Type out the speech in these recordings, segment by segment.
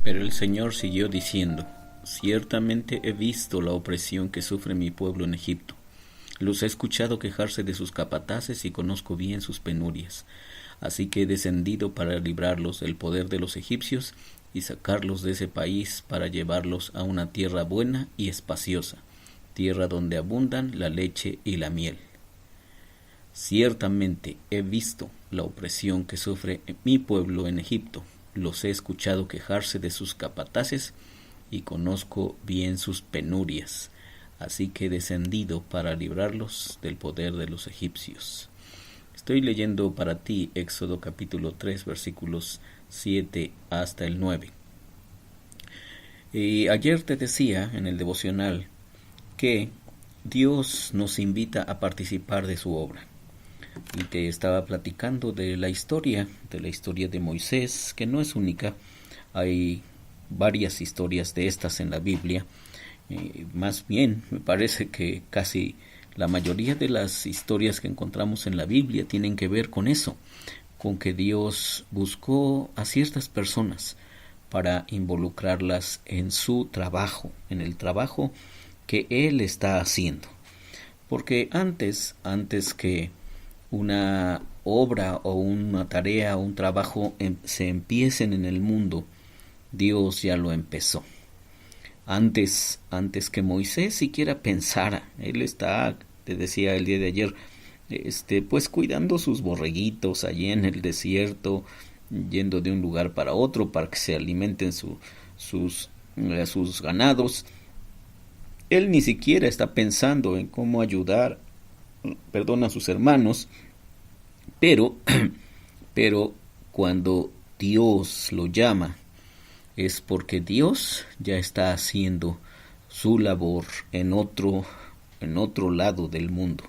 Pero el Señor siguió diciendo: Ciertamente he visto la opresión que sufre mi pueblo en Egipto. Los he escuchado quejarse de sus capataces y conozco bien sus penurias. Así que he descendido para librarlos del poder de los egipcios y sacarlos de ese país para llevarlos a una tierra buena y espaciosa, tierra donde abundan la leche y la miel. Ciertamente he visto la opresión que sufre mi pueblo en Egipto. Los he escuchado quejarse de sus capataces y conozco bien sus penurias. Así que he descendido para librarlos del poder de los egipcios. Estoy leyendo para ti Éxodo capítulo 3 versículos 7 hasta el 9. Y ayer te decía en el devocional que Dios nos invita a participar de su obra. Y te estaba platicando de la historia de Moisés, que no es única. Hay varias historias de estas en la Biblia. Más bien, me parece que casi la mayoría de las historias que encontramos en la Biblia tienen que ver con eso, con que Dios buscó a ciertas personas para involucrarlas en su trabajo, en el trabajo que Él está haciendo. Porque antes que una obra o una tarea o un trabajo se empiecen en el mundo, Dios ya lo empezó. Antes que Moisés siquiera pensara, él está, te decía el día de ayer, pues cuidando sus borreguitos allí en el desierto, yendo de un lugar para otro para que se alimenten sus ganados. Él ni siquiera está pensando en cómo ayudar, a sus hermanos, pero cuando Dios lo llama, es porque Dios ya está haciendo su labor en otro lado del mundo,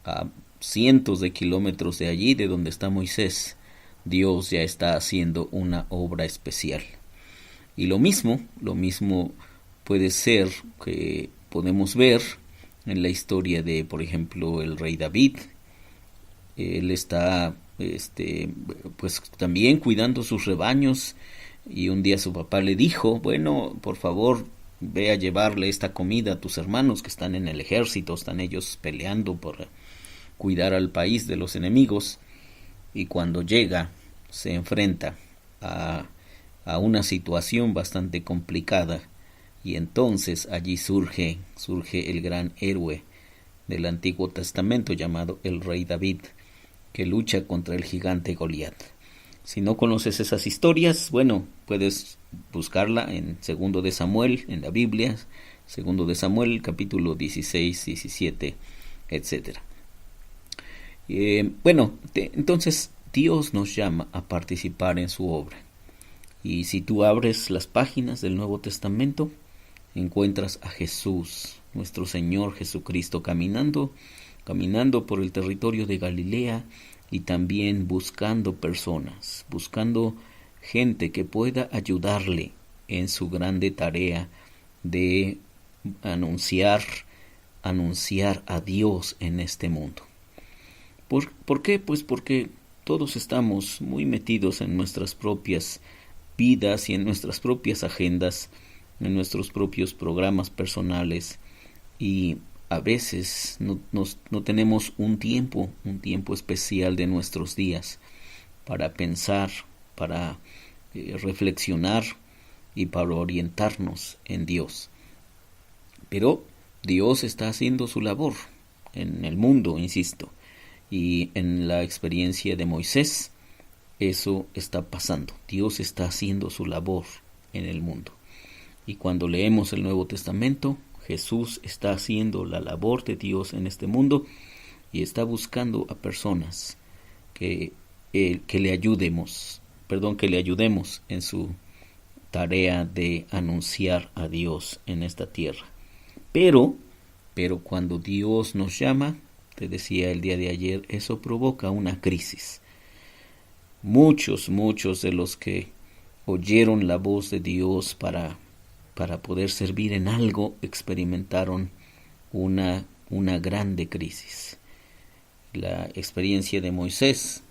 a cientos de kilómetros de allí, de donde está Moisés. Dios ya está haciendo una obra especial. Y lo mismo puede ser que podemos ver en la historia de, por ejemplo, el rey David. Él está pues también cuidando sus rebaños, y un día su papá le dijo: bueno, por favor, ve a llevarle esta comida a tus hermanos que están en el ejército, están ellos peleando por cuidar al país de los enemigos. Y cuando llega, se enfrenta a una situación bastante complicada, y entonces allí surge el gran héroe del Antiguo Testamento llamado el rey David, que lucha contra el gigante Goliat. Si no conoces esas historias, bueno, puedes buscarla en 2 de Samuel, en la Biblia, 2 de Samuel, capítulo 16, 17, etc. Entonces Dios nos llama a participar en su obra. Y si tú abres las páginas del Nuevo Testamento, encuentras a Jesús, nuestro Señor Jesucristo, caminando por el territorio de Galilea, y también buscando personas, buscando gente que pueda ayudarle en su grande tarea de anunciar a Dios en este mundo. ¿Por qué? Pues porque todos estamos muy metidos en nuestras propias vidas y en nuestras propias agendas, en nuestros propios programas personales, y a veces no tenemos un tiempo especial de nuestros días para pensar, para reflexionar y para orientarnos en Dios. Pero Dios está haciendo su labor en el mundo, insisto, y en la experiencia de Moisés eso está pasando. Dios está haciendo su labor en el mundo. Y cuando leemos el Nuevo Testamento, Jesús está haciendo la labor de Dios en este mundo y está buscando a personas que le ayudemos en su tarea de anunciar a Dios en esta tierra. Pero cuando Dios nos llama, te decía el día de ayer, eso provoca una crisis. Muchos de los que oyeron la voz de Dios para poder servir en algo, experimentaron una grande crisis. La experiencia de Moisés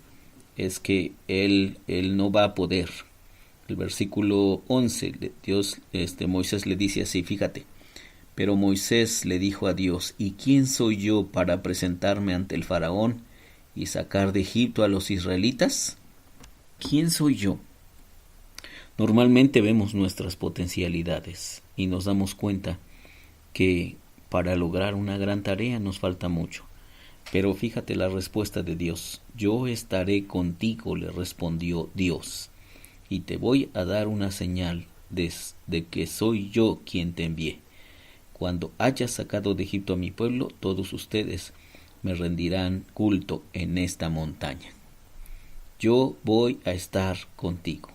es que él no va a poder El versículo 11, Moisés le dice así, fíjate. Pero Moisés le dijo a Dios, ¿y quién soy yo para presentarme ante el faraón y sacar de Egipto a los israelitas? ¿Quién soy yo? Normalmente vemos nuestras potencialidades y nos damos cuenta que para lograr una gran tarea nos falta mucho. Pero fíjate la respuesta de Dios. Yo estaré contigo, le respondió Dios, y te voy a dar una señal de que soy yo quien te envié. Cuando hayas sacado de Egipto a mi pueblo, todos ustedes me rendirán culto en esta montaña. Yo voy a estar contigo.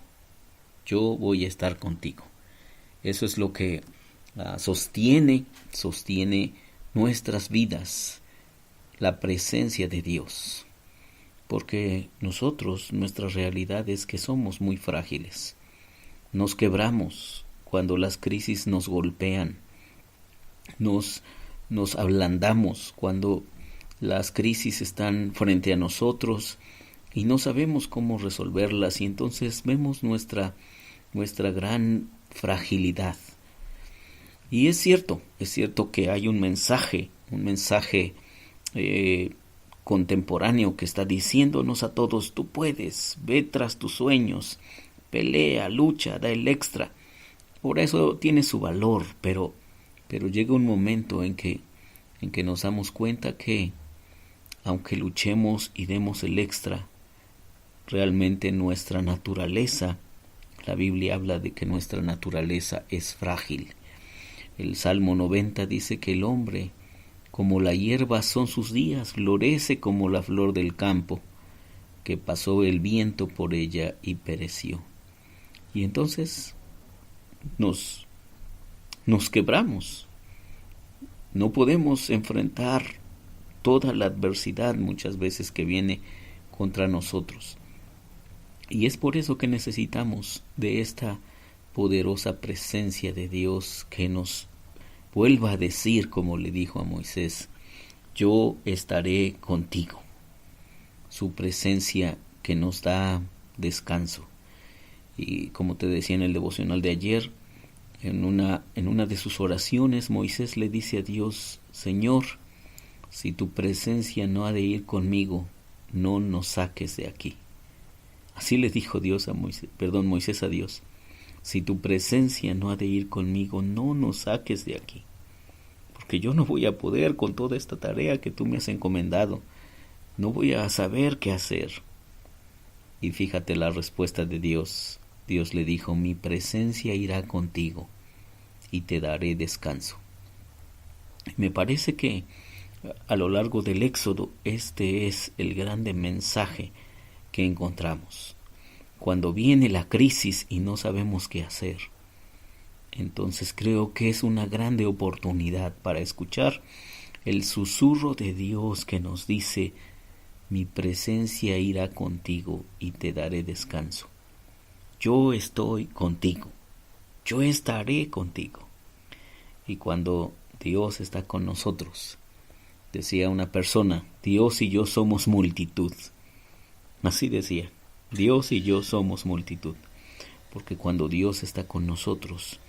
Yo voy a estar contigo. Eso es lo que sostiene nuestras vidas, la presencia de Dios. Porque nosotros, nuestra realidad es que somos muy frágiles. Nos quebramos cuando las crisis nos golpean. Nos ablandamos cuando las crisis están frente a nosotros y no sabemos cómo resolverlas, y entonces vemos nuestra gran fragilidad. Y es cierto que hay un mensaje contemporáneo que está diciéndonos a todos: tú puedes, ve tras tus sueños, pelea, lucha, da el extra. Por eso tiene su valor, pero llega un momento en que nos damos cuenta que aunque luchemos y demos el extra, realmente nuestra naturaleza, la Biblia habla de que nuestra naturaleza es frágil. El Salmo 90 dice que el hombre, como la hierba son sus días, florece como la flor del campo, que pasó el viento por ella y pereció. Y entonces nos quebramos. No podemos enfrentar toda la adversidad muchas veces que viene contra nosotros. Y es por eso que necesitamos de esta poderosa presencia de Dios que nos vuelva a decir, como le dijo a Moisés: yo estaré contigo. Su presencia que nos da descanso. Y como te decía en el devocional de ayer, en una de sus oraciones, Moisés le dice a Dios: Señor, si tu presencia no ha de ir conmigo, no nos saques de aquí. Así le dijo Moisés a Dios: si tu presencia no ha de ir conmigo, no nos saques de aquí, porque yo no voy a poder con toda esta tarea que tú me has encomendado. No voy a saber qué hacer. Y fíjate la respuesta de Dios. Dios le dijo: mi presencia irá contigo y te daré descanso. Me parece que a lo largo del Éxodo este es el grande mensaje que encontramos. Cuando viene la crisis y no sabemos qué hacer, entonces creo que es una grande oportunidad para escuchar el susurro de Dios que nos dice: mi presencia irá contigo y te daré descanso. Yo estoy contigo, yo estaré contigo. Y cuando Dios está con nosotros, decía una persona: Dios y yo somos multitud. Así decía, Dios y yo somos multitud. Porque cuando Dios está con nosotros,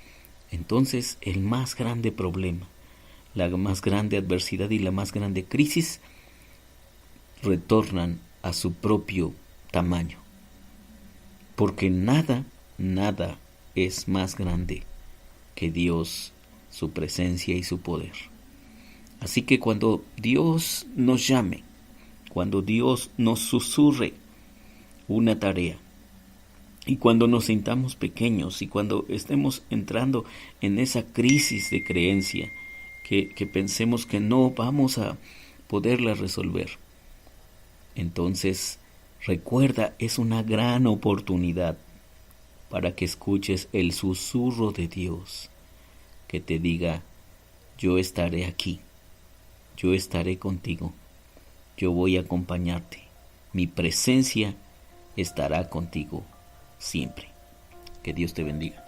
entonces el más grande problema, la más grande adversidad y la más grande crisis retornan a su propio tamaño. Porque nada es más grande que Dios, su presencia y su poder. Así que cuando Dios nos llame, cuando Dios nos susurre una tarea, y cuando nos sintamos pequeños y cuando estemos entrando en esa crisis de creencia, que pensemos que no vamos a poderla resolver, entonces recuerda, es una gran oportunidad para que escuches el susurro de Dios que te diga: yo estaré aquí, yo estaré contigo, yo voy a acompañarte, mi presencia estará contigo siempre. Que Dios te bendiga.